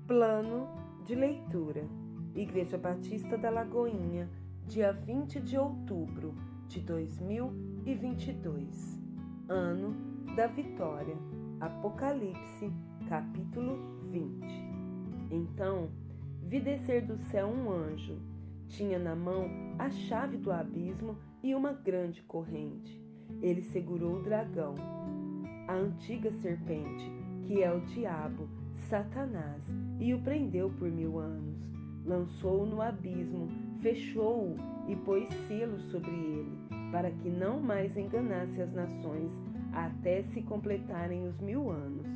Plano de leitura. Igreja Batista da Lagoinha, dia 20 de outubro de 2022. Ano da Vitória. Apocalipse, capítulo 20. Então, vi descer do céu um anjo. Tinha na mão a chave do abismo e uma grande corrente. Ele segurou o dragão, a antiga serpente, que é o diabo, Satanás, e o prendeu por 1000 anos. Lançou-o no abismo, fechou-o e pôs selos sobre ele, para que não mais enganasse as nações, até se completarem os 1000 anos.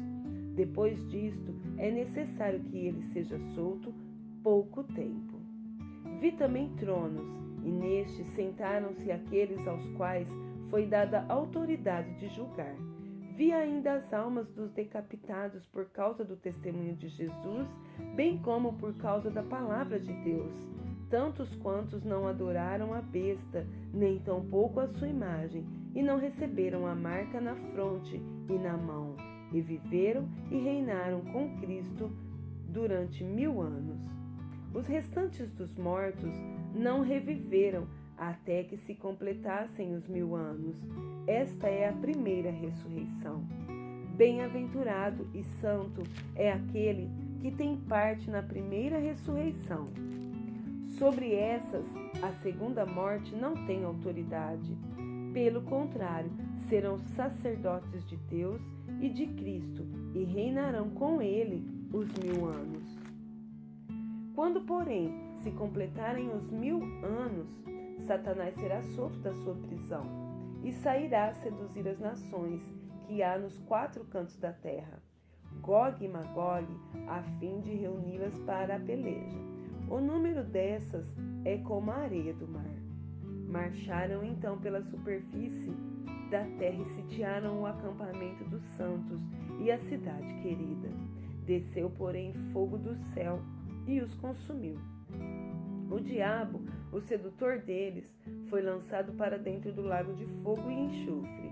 Depois disto, é necessário que ele seja solto pouco tempo. Vi também tronos, e nestes sentaram-se aqueles aos quais foi dada autoridade de julgar. Vi ainda as almas dos decapitados por causa do testemunho de Jesus, bem como por causa da palavra de Deus, tantos quantos não adoraram a besta, nem tampouco a sua imagem, e não receberam a marca na fronte e na mão, e viveram e reinaram com Cristo durante 1000 anos. Os restantes dos mortos não reviveram até que se completassem os 1000 anos. Esta é a primeira ressurreição. Bem-aventurado e santo é aquele que tem parte na primeira ressurreição. Sobre essas, a segunda morte não tem autoridade. Pelo contrário, serão sacerdotes de Deus e de Cristo e reinarão com ele os 1000 anos. Quando, porém, se completarem os 1000 anos, Satanás será solto da sua prisão e sairá a seduzir as nações que há nos 4 cantos da terra, Gog e Magog, a fim de reuni-las para a peleja. O número dessas é como a areia do mar. Marcharam então pela superfície da terra e sitiaram o acampamento dos santos e a cidade querida. Desceu, porém, fogo do céu e os consumiu. O diabo, o sedutor deles, foi lançado para dentro do lago de fogo e enxofre,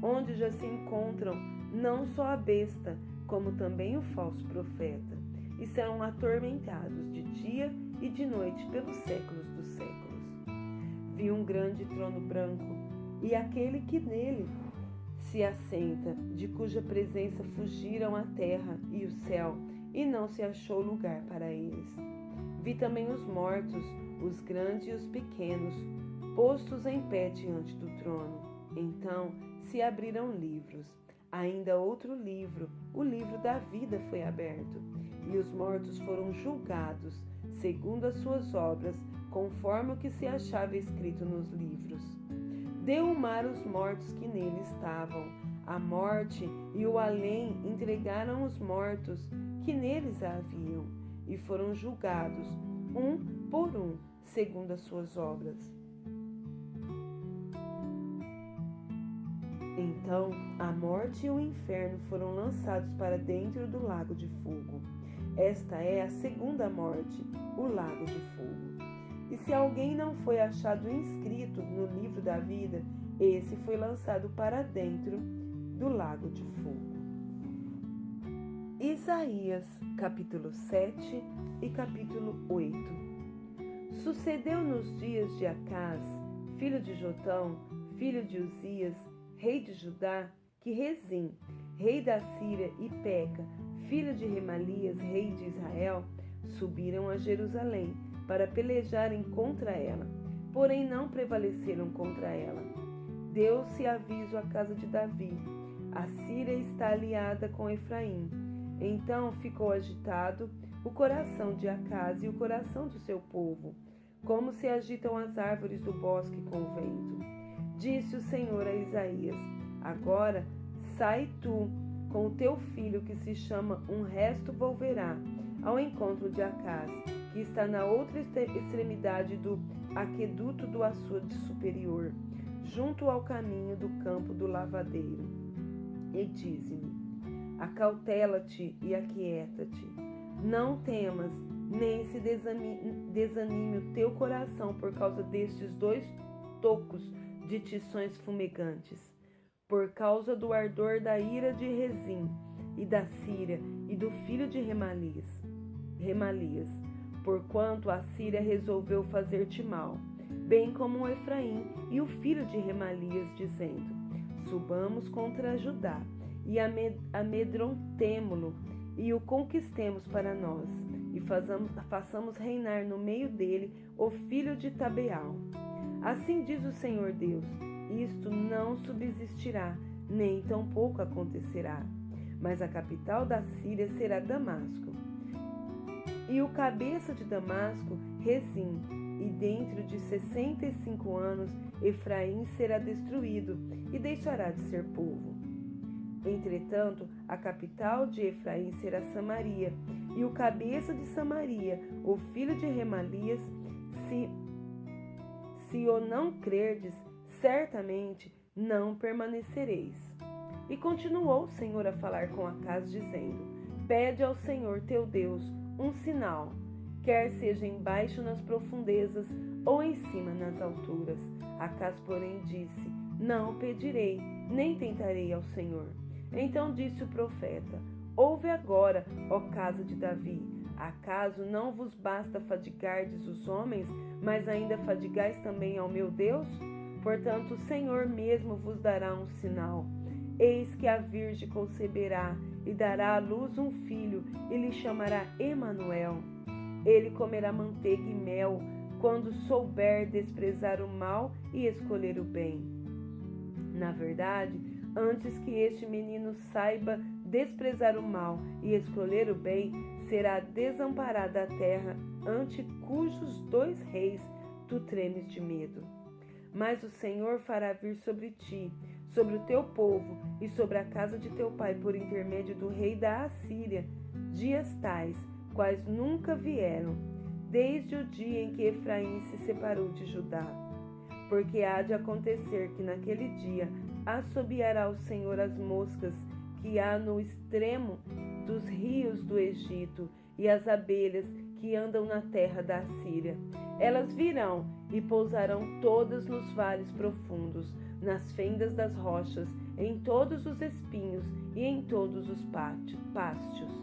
onde já se encontram não só a besta, como também o falso profeta, e serão atormentados de dia e de noite pelos séculos dos séculos. Vi um grande trono branco, e aquele que nele se assenta, de cuja presença fugiram a terra e o céu, e não se achou lugar para eles. Vi também os mortos, os grandes e os pequenos, postos em pé diante do trono. Então se abriram livros. Ainda outro livro, o livro da vida, foi aberto, e os mortos foram julgados, segundo as suas obras, conforme o que se achava escrito nos livros. Deu o mar os mortos que nele estavam. A morte e o além entregaram os mortos que neles haviam, e foram julgados, um por um, segundo as suas obras. Então a morte e o inferno foram lançados para dentro do lago de fogo. Esta é a segunda morte, o lago de fogo. E se alguém não foi achado inscrito no livro da vida, esse foi lançado para dentro do lago de fogo. Isaías, capítulo 7 e capítulo 8. Sucedeu nos dias de Acás, filho de Jotão, filho de Uzias, rei de Judá, que Rezim, rei da Síria, e Peca, filho de Remalias, rei de Israel, subiram a Jerusalém para pelejarem contra ela, porém não prevaleceram contra ela. Deu-se aviso à casa de Davi: a Síria está aliada com Efraim. Então ficou agitado o coração de Acás e o coração do seu povo, como se agitam as árvores do bosque com o vento. Disse o Senhor a Isaías: agora sai tu com o teu filho, que se chama Um Resto Volverá, ao encontro de Acás, que está na outra extremidade do aqueduto do açude superior, junto ao caminho do campo do lavadeiro. E dize-me: acautela-te e aquieta-te. Não temas, nem se desanime o teu coração por causa destes 2 tocos de tições fumegantes, por causa do ardor da ira de Rezim e da Síria e do filho de Remalias. Remalias, porquanto a Síria resolveu fazer-te mal, bem como Efraim e o filho de Remalias, dizendo: subamos contra Judá e amedrontemo-lo e o conquistemos para nós, e façamos reinar no meio dele o filho de Tabeal. Assim diz o Senhor Deus: isto não subsistirá, nem tampouco acontecerá. Mas a capital da Síria será Damasco, e o cabeça de Damasco, Rezim, e dentro de 65 anos Efraim será destruído e deixará de ser povo. Entretanto, a capital de Efraim será Samaria, e o cabeça de Samaria, o filho de Remalias, se o não crerdes, certamente não permanecereis. E continuou o Senhor a falar com Acaz, dizendo: pede ao Senhor teu Deus um sinal, quer seja embaixo nas profundezas ou em cima nas alturas. Acaz, porém, disse: não pedirei, nem tentarei ao Senhor. Então disse o profeta: ouve agora, ó casa de Davi, acaso não vos basta fadigardes os homens, mas ainda fadigais também ao meu Deus? Portanto, o Senhor mesmo vos dará um sinal. Eis que a virgem conceberá e dará à luz um filho, e lhe chamará Emanuel. Ele comerá manteiga e mel, quando souber desprezar o mal e escolher o bem. Na verdade, antes que este menino saiba desprezar o mal e escolher o bem, será desamparada a terra, ante cujos 2 reis tu tremes de medo. Mas o Senhor fará vir sobre ti, sobre o teu povo e sobre a casa de teu pai, por intermédio do rei da Assíria, dias tais, quais nunca vieram, desde o dia em que Efraim se separou de Judá. Porque há de acontecer que naquele dia assobiará o Senhor as moscas que há no extremo dos rios do Egito e as abelhas que andam na terra da Assíria. Elas virão e pousarão todas nos vales profundos, nas fendas das rochas, em todos os espinhos e em todos os pastos.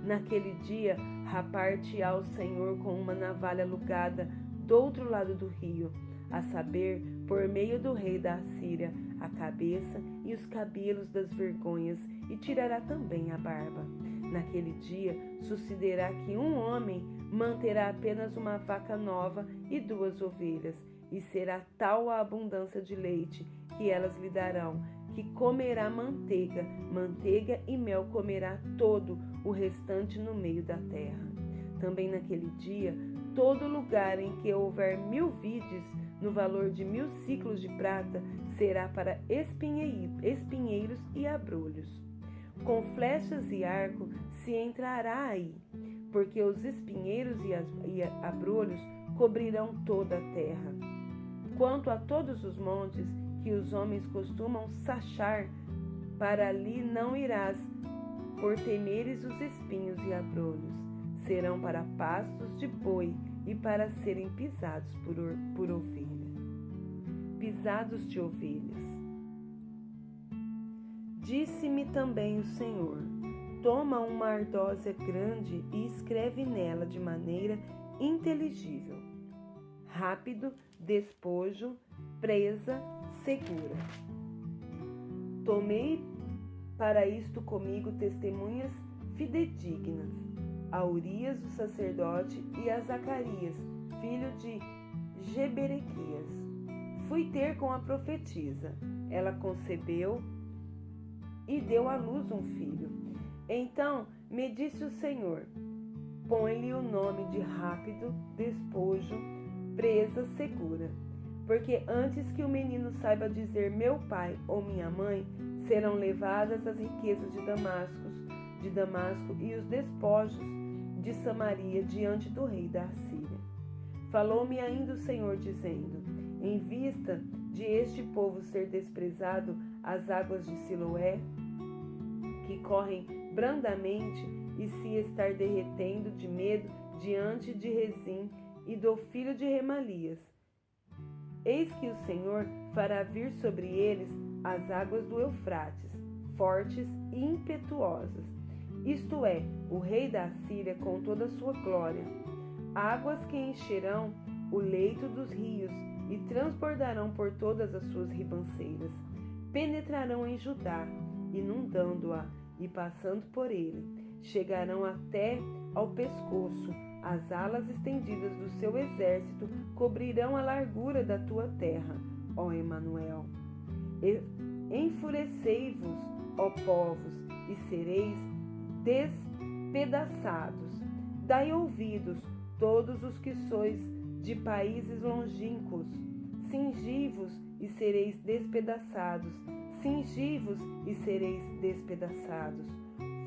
Naquele dia rapar-te-á o Senhor com uma navalha alugada do outro lado do rio, a saber, por meio do rei da Assíria, a cabeça e os cabelos das vergonhas, e tirará também a barba. Naquele dia sucederá que um homem manterá apenas uma vaca nova e 2 ovelhas, e será tal a abundância de leite que elas lhe darão, que comerá manteiga e mel comerá todo o restante no meio da terra. Também naquele dia, todo lugar em que houver 1000 vides, no valor de 1000 siclos de prata, será para espinheiros e abrolhos. Com flechas e arco se entrará aí, porque os espinheiros e abrolhos cobrirão toda a terra. Quanto a todos os montes que os homens costumam sachar, para ali não irás, por temeres os espinhos e abrolhos. Serão para pastos de boi e para serem pisados por ovelha. Pisados de ovelhas. Disse-me também o Senhor: toma uma ardósia grande e escreve nela de maneira inteligível: rápido, despojo, presa, segura. Tomei para isto comigo testemunhas fidedignas, a Urias o sacerdote e a Zacarias, filho de Jeberequias. Fui ter com a profetisa. Ela concebeu e deu à luz um filho. Então me disse o Senhor: põe-lhe o nome de rápido, despojo, presa, segura. Porque antes que o menino saiba dizer meu pai ou minha mãe, serão levadas as riquezas de Damasco e os despojos de Samaria diante do rei da Assíria. Falou-me ainda o Senhor, dizendo: em vista de este povo ser desprezado as águas de Siloé, que correm brandamente, e se estar derretendo de medo diante de Rezim e do filho de Remalias, eis que o Senhor fará vir sobre eles as águas do Eufrates, fortes e impetuosas, isto é, o rei da Assíria com toda a sua glória. Águas que encherão o leito dos rios e transbordarão por todas as suas ribanceiras. Penetrarão em Judá, inundando-a e passando por ele. Chegarão até ao pescoço. As alas estendidas do seu exército cobrirão a largura da tua terra, ó Emanuel. Enfurecei-vos, ó povos, e sereis despedaçados. Dai ouvidos, todos os que sois de países longínquos. Cingi-vos e sereis despedaçados. Cingi-vos e sereis despedaçados.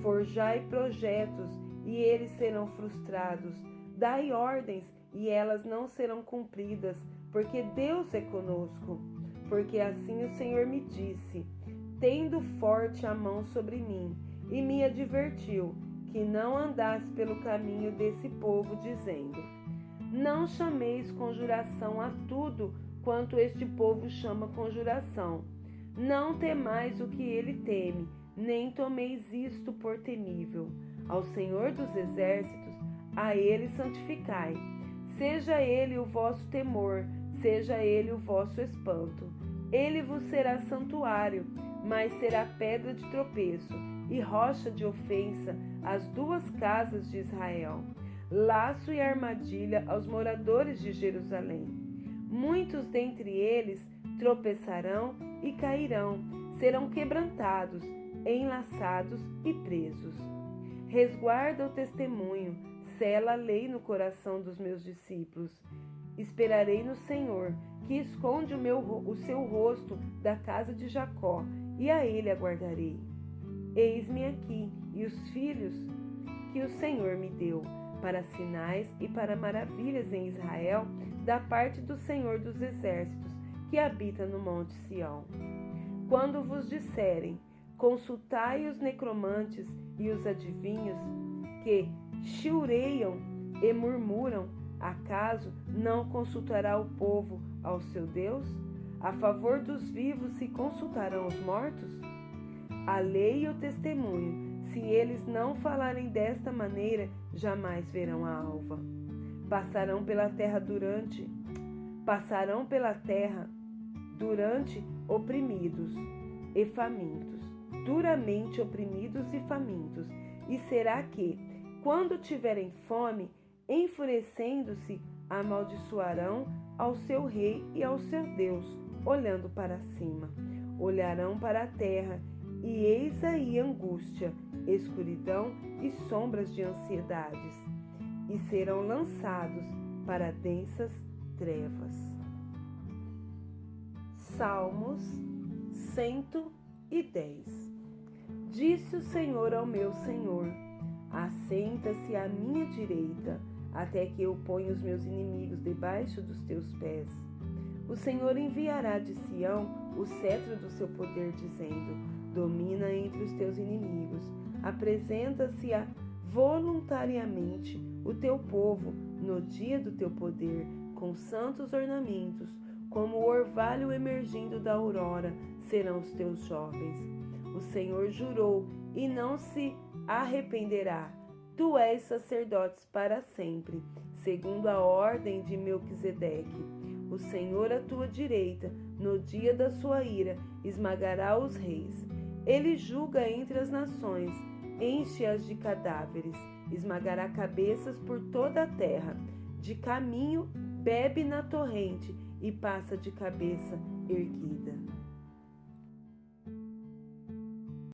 Forjai projetos e eles serão frustrados. Dai ordens e elas não serão cumpridas, porque Deus é conosco. Porque assim o Senhor me disse, tendo forte a mão sobre mim, e me advertiu que não andasse pelo caminho desse povo, dizendo: não chameis conjuração a tudo quanto este povo chama conjuração. Não temais o que ele teme, nem tomeis isto por temível. Ao Senhor dos exércitos, a ele santificai. Seja ele o vosso temor, seja ele o vosso espanto. Ele vos será santuário, mas será pedra de tropeço e rocha de ofensa às duas casas de Israel. Laço e armadilha aos moradores de Jerusalém. Muitos dentre eles tropeçarão e cairão, serão quebrantados, enlaçados e presos. Resguarda o testemunho, sela a lei no coração dos meus discípulos. Esperarei no Senhor, que esconde o seu rosto da casa de Jacó, e a ele aguardarei. Eis-me aqui, e os filhos que o Senhor me deu, para sinais e para maravilhas em Israel, da parte do Senhor dos exércitos, que habita no monte Sião. Quando vos disserem, consultai os necromantes e os adivinhos, que chiureiam e murmuram, acaso não consultará o povo ao seu Deus? A favor dos vivos se consultarão os mortos? A lei e o testemunho, se eles não falarem desta maneira, jamais verão a alva. Passarão pela terra durante oprimidos e famintos, duramente oprimidos e famintos. E será que, quando tiverem fome, enfurecendo-se, amaldiçoarão ao seu rei e ao seu Deus, olhando para cima. Olharão para a terra, e eis aí angústia, escuridão e sombras de ansiedades, e serão lançados para densas trevas. Salmos 110. Disse o Senhor ao meu Senhor: assenta-se à minha direita, até que eu ponha os meus inimigos debaixo dos teus pés. O Senhor enviará de Sião o cetro do seu poder, dizendo: domina entre os teus inimigos. Apresenta-se voluntariamente o teu povo no dia do teu poder, com santos ornamentos, como o orvalho emergindo da aurora, serão os teus jovens. O Senhor jurou e não se arrependerá. Tu és sacerdote para sempre, segundo a ordem de Melquisedeque. O Senhor à tua direita, no dia da sua ira, esmagará os reis. Ele julga entre as nações, enche-as de cadáveres, esmagará cabeças por toda a terra. De caminho bebe na torrente e passa de cabeça erguida.